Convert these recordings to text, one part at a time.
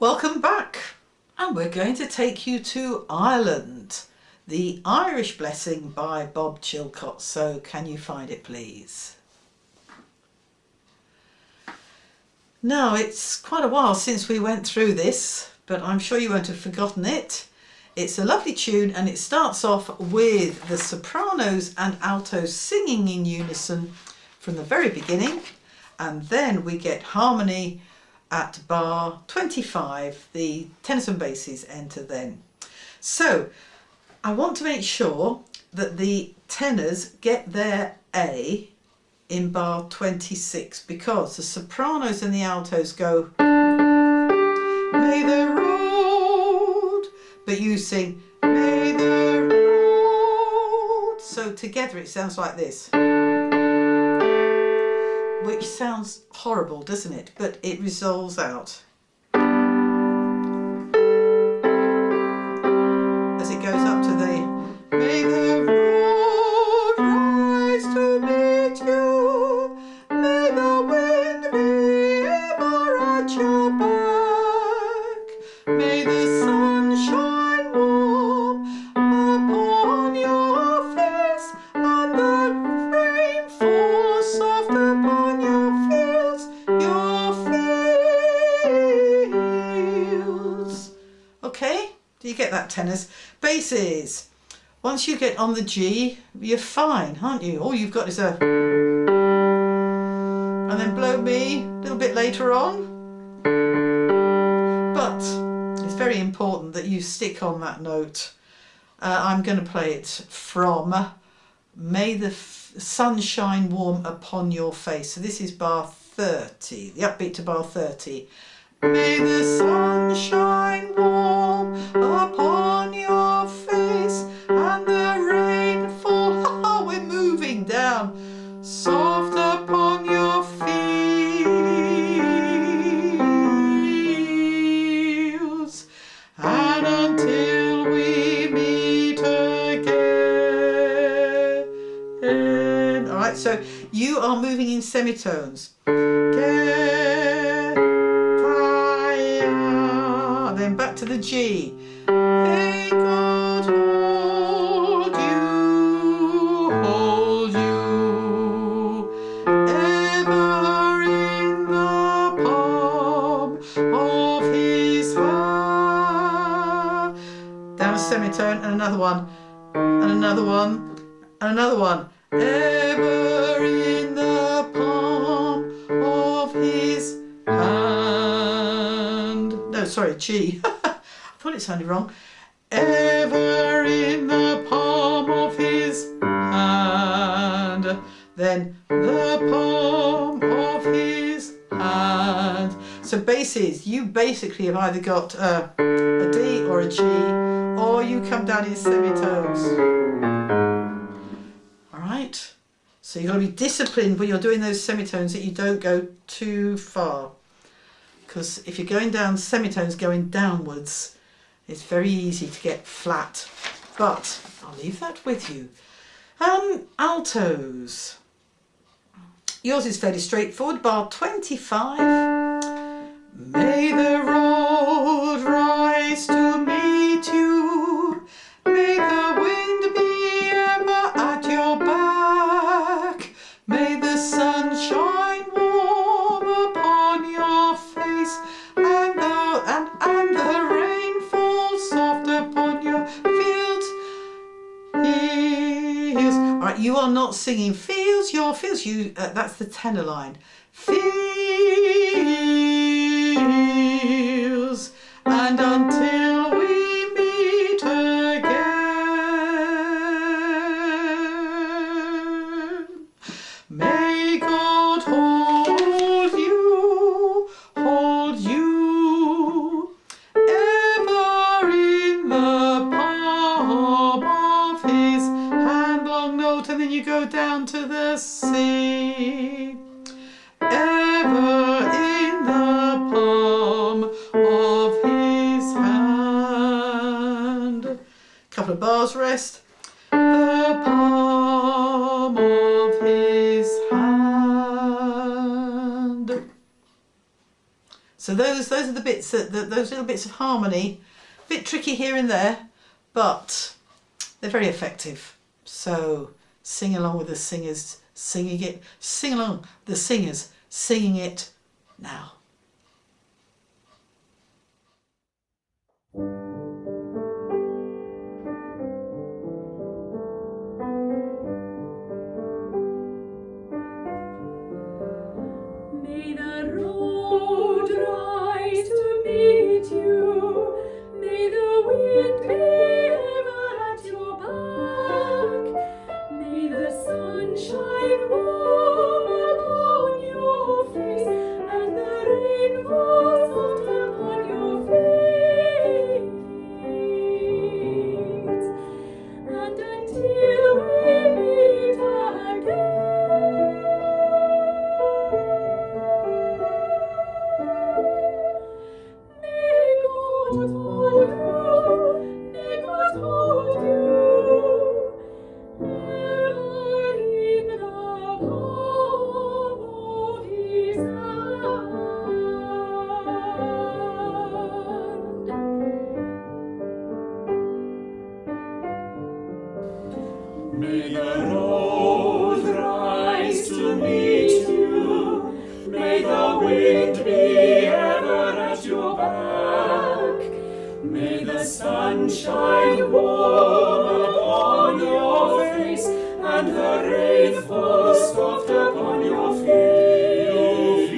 Welcome back, and we're going to take you to Ireland, the Irish Blessing by Bob Chilcott. So can you find it, please? Now, it's quite a while since we went through this, but I'm sure you won't have forgotten it. It's a lovely tune, and it starts off with the sopranos and altos singing in unison from the very beginning, and then we get harmony at bar 25. The tenors and basses enter then. So I want to make sure that the tenors get their A in bar 26, because the sopranos and the altos go may the road, but you sing may the road. So together it sounds like this, which sounds horrible, doesn't it? But it resolves out as it goes up to the may the road rise to meet you, may the wind be ever at your back, may the sun shine warm upon your face, and the rain fall soft upon your fields. Okay, do you get that, tenors? Basses, once you get on the G, you're fine, aren't you? All you've got is a, and then blow me a little bit later on. But it's very important that you stick on that note. I'm going to play it from may the sun shine warm upon your face. So this is bar 30, the upbeat to bar 30. May the sun shine warm upon your face, and the rain fall, oh, we're moving down, soft upon your fields, and until we meet again. All right, so you are moving in semitones. Then back to the G. May God hold you ever in the palm of his hand. Down a semitone and another one, and another one, and another one. Ever in the palm of his hand. No, sorry, G. I thought it sounded wrong. Ever in the palm of his hand. Then the palm of his hand. So basses, you basically have either got a D or a G, or you come down in semitones. Alright? So you've got to be disciplined when you're doing those semitones that you don't go too far. Because if you're going down semitones going downwards, it's very easy to get flat. But I'll leave that with you. Altos. Yours is fairly straightforward. Bar 25. May the road rise to meet you. May the wind be ever at your back. May the sun shine warm upon your face, and the rain fall soft upon your fields. Alright, you are not singing fields, your fields, you that's the tenor line. Fields, and until we meet again, may God hold you ever in the palm of his hand. Long note, and then you go down to the C. Ever in the palm of his hand. Couple of bars rest. The palm of his hand. So So those are the bits those little bits of harmony, a bit tricky here and there, but they're very effective. So sing along with the singers singing it. Sing along with the singers singing it now. May the road rise to meet you. May the wind be ever at your back. May the sun shine warm upon your face, and the rain fall soft upon your feet. And until we meet again, may God hold you, may God hold you, ever in the palm of His hand. May the road rise to meet you. May the wind be ever at your back. May the sun shine warm upon your face, and the rain fall soft upon your fields.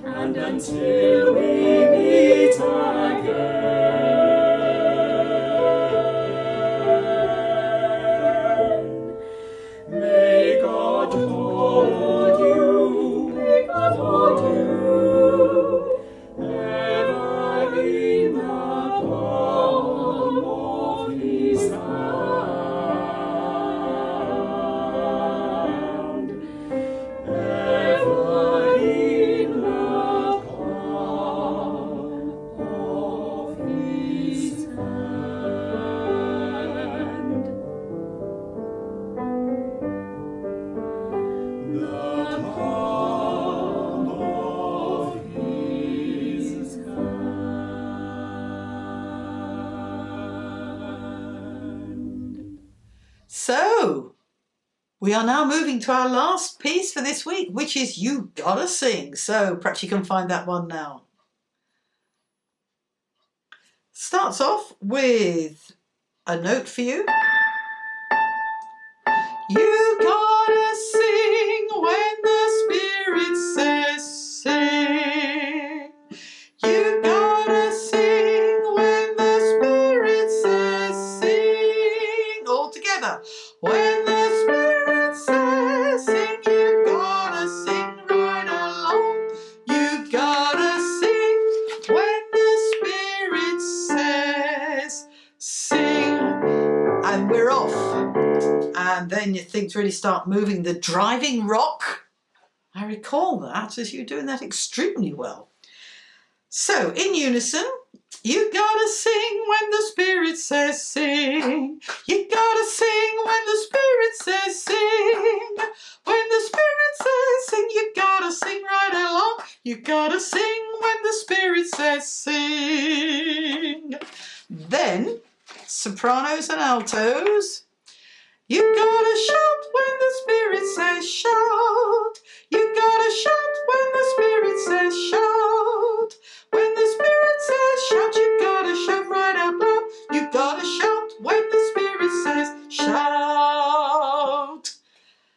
And until we meet again, may God hold you, may God hold you, ever in the palm of His hand, ever in the palm of His hand. The palm of His hand. So we are now moving to our last piece for this week, which is You Gotta Sing. So perhaps you can find that one now. Starts off with a note for you. You gotta sing when the Spirit says sing. You gotta sing when the Spirit says sing. All together. When the Spirit says sing, you gotta sing right along. You gotta sing when the Spirit says sing. And we're off. And then your things really start moving. The driving rock. I recall that as you're doing that extremely well. So, in unison, you gotta sing when the Spirit says sing. You gotta sing when the Spirit says sing. When the Spirit says sing, you gotta sing right along. You gotta sing when the Spirit says sing. Then, sopranos and altos. You gotta shout when the Spirit says shout. You gotta shout when the Spirit says shout. When the Spirit says shout, you gotta shout right out loud. You gotta shout when the Spirit says shout.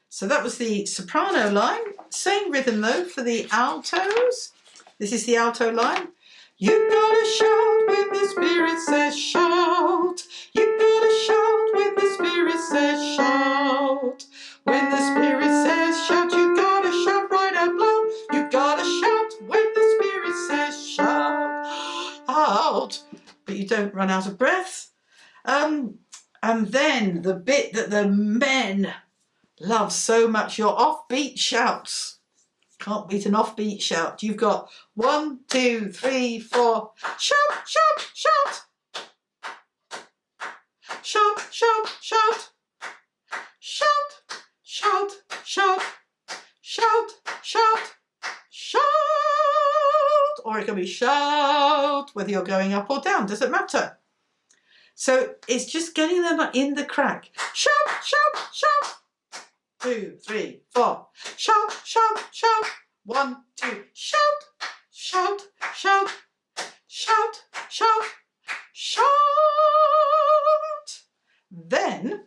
So that was the soprano line. Same rhythm though for the altos. This is the alto line. You gotta shout when the Spirit says shout. You gotta shout when the Spirit says shout. When the Spirit says shout, you gotta shout right out loud. You gotta shout when the Spirit says shout. Out. But you don't run out of breath. And then the bit that the men love so much, your offbeat shouts. Can't beat an offbeat shout. You've got 1, 2, 3, 4. Shout, shout, shout. Shout, shout, shout. Shout, shout, shout. Shout, shout, shout, or it can be shout, whether you're going up or down, doesn't matter. So it's just getting them in the crack. Shout, shout, shout. 2, 3, 4. Shout, shout, shout. 1, 2. Shout, shout, shout, shout, shout, shout. Then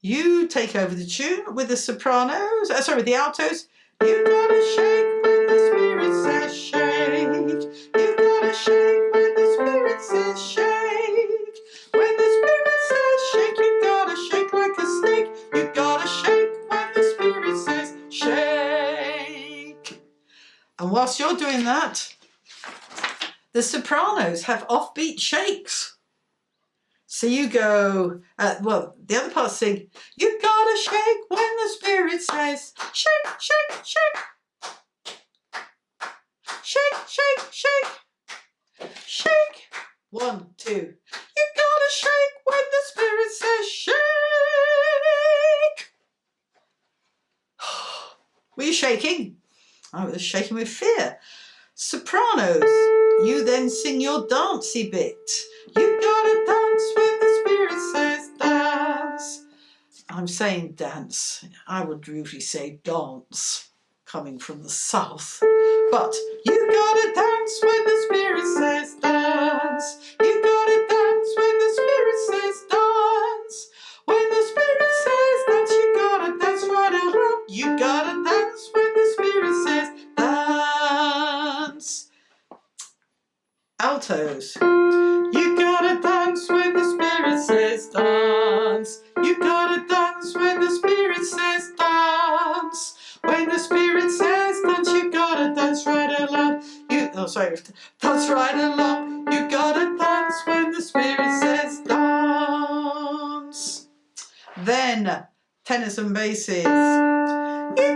you take over the tune with the sopranos, with the altos. You gotta shake when the spirit says shake. You gotta shake when the spirit says shake. When the spirit says shake, you gotta shake like a snake. You gotta shake when the spirit says shake. And whilst you're doing that, the sopranos have offbeat shakes. So you go, the other parts sing, you gotta shake when the spirit says, shake, shake, shake. Shake, shake, shake. Shake. 1, 2. You gotta shake when the spirit says shake. Were you shaking? I was shaking with fear. Sopranos, you then sing your dancey bit. You gotta dance when the spirit says dance. I'm saying dance. I would usually say dance, coming from the south. But you gotta dance when the spirit says dance. You gotta dance when the spirit says dance. When the spirit says dance, you gotta dance right around. You gotta dance when the spirit says dance. Altos. You gotta dance when the spirit says dance. You gotta dance when the spirit says dance. When the spirit says dance, you gotta dance right along. Dance right along. You gotta dance when the spirit says dance. Then tenors and basses. You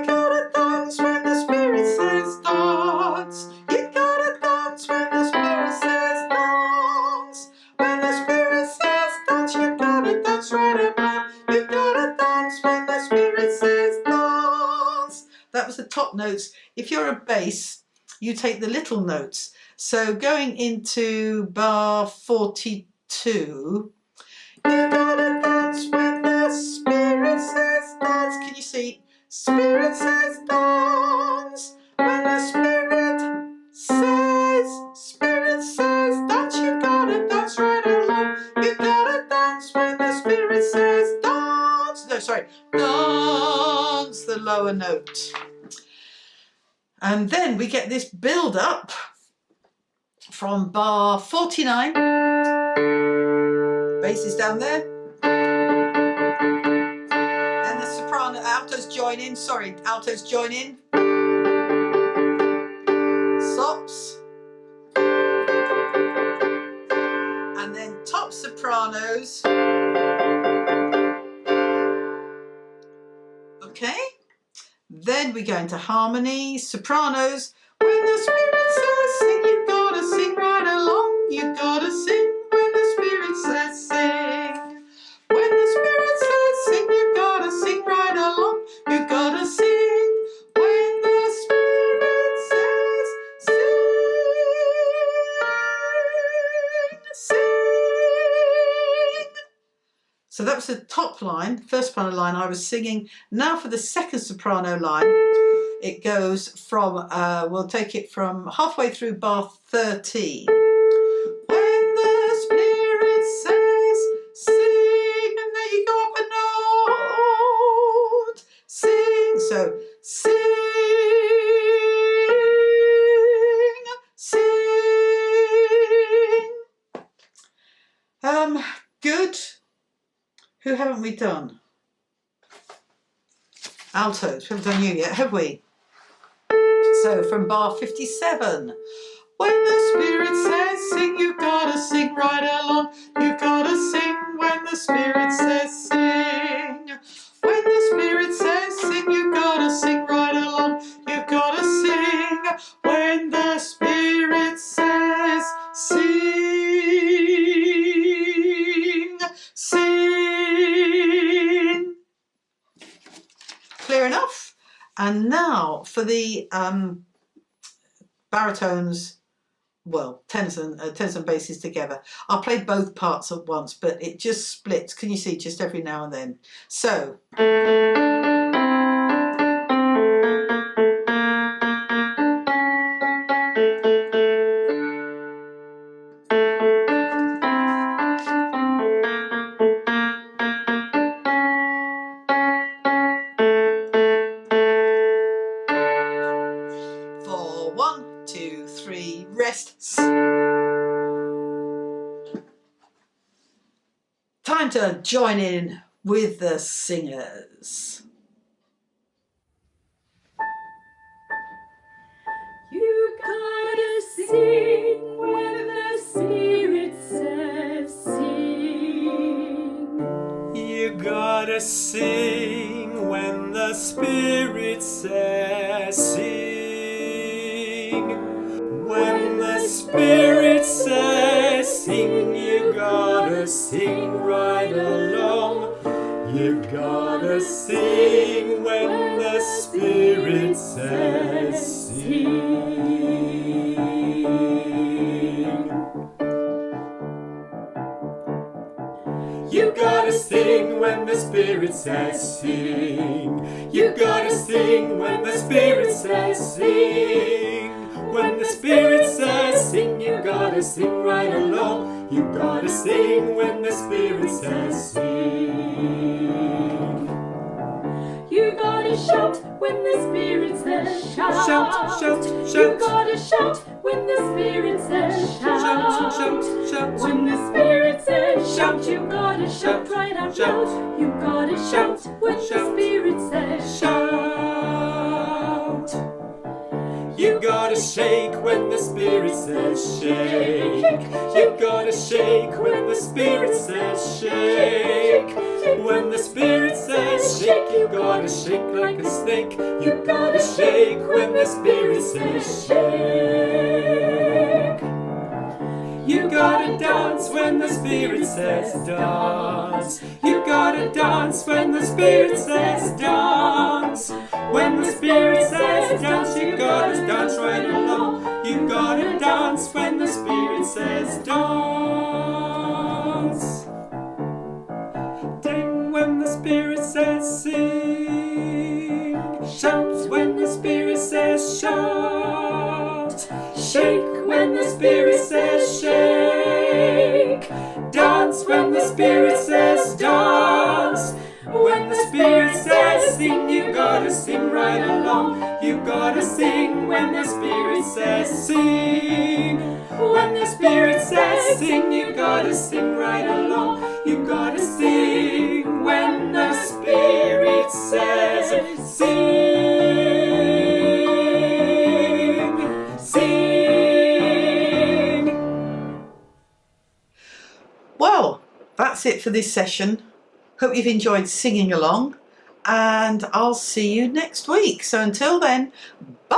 gotta dance when the spirit says dance. You gotta dance when the spirit says dance. When the spirit says dance, you gotta dance right about. You gotta dance when the spirit says dance. That was the top notes. If you're a bass, you take the little notes. So going into bar 42, you gotta dance when the spirit says dance. Can you see? Spirit says dance. When the spirit says dance, you gotta dance right along. You gotta dance when the spirit says dance. No, sorry, dance, the lower note. And then we get this build up from bar 49. Bass is down there. Then the soprano, altos join in. Sorry, altos join in. Sops. And then top sopranos. Okay. Then we go into harmony, sopranos. When the spirit says sing, you gotta sing right along. You gotta sing when the spirit says sing. When the spirit says sing, you gotta sing right along. You gotta sing when the spirit says sing. Sing. So that was the top line, first soprano line I was singing. Now for the second soprano line, it goes from, we'll take it from halfway through bar 13. When the spirit says sing, and then you go up a note. Sing, so sing, sing. Good. Who haven't we done? Altos. We haven't done you yet, have we? So from bar 57. When the spirit says sing, you gotta sing right along. You gotta sing when the spirit says sing. When the spirit says sing, you gotta sing right along. You gotta sing when the spirit says sing. Sing. Clear enough? And now for the baritones, well, tenors and basses together. I played both parts at once, but it just splits. Can you see, just every now and then? So. For 1, 2, 3, rests. Time to join in with the singers. You gotta sing when the Spirit says sing. You gotta sing when the Spirit says sing. When the Spirit says sing, you gotta sing right along. You gotta sing when the Spirit says sing. You gotta sing when the Spirit says sing. You gotta sing when the Spirit says sing. When the Spirit says sing, you gotta sing right along. You gotta sing when the Spirit says sing. You gotta shout when the Spirit says shout. Shout, shout, shout. You gotta shout when the Spirit says shout. Shout, shout, shout. When the Spirit says shout, you gotta shout right out Shout. loud. You gotta shout when the Shout. Spirit says Shout. You gotta shake when the Spirit says shake. You gotta shake when the Spirit says shake. When the Spirit says shake, you gotta shake like a snake. You gotta shake when the Spirit says shake. You gotta dance when the Spirit says dance. You gotta dance when the Spirit says dance. When the Spirit says dance, you gotta dance right along. You gotta dance when the Spirit says dance. Ding when the Spirit says sing. Shout when the Spirit says shout. Shake when the Spirit says shake. Dance when the Spirit says dance. When the Spirit says sing, you gotta sing right along. You gotta sing when the Spirit says sing. When the Spirit says sing, you gotta sing right along. You gotta sing when the Spirit says sing. Sing. Well, that's it for this session. Hope you've enjoyed singing along, and I'll see you next week. So until then, bye!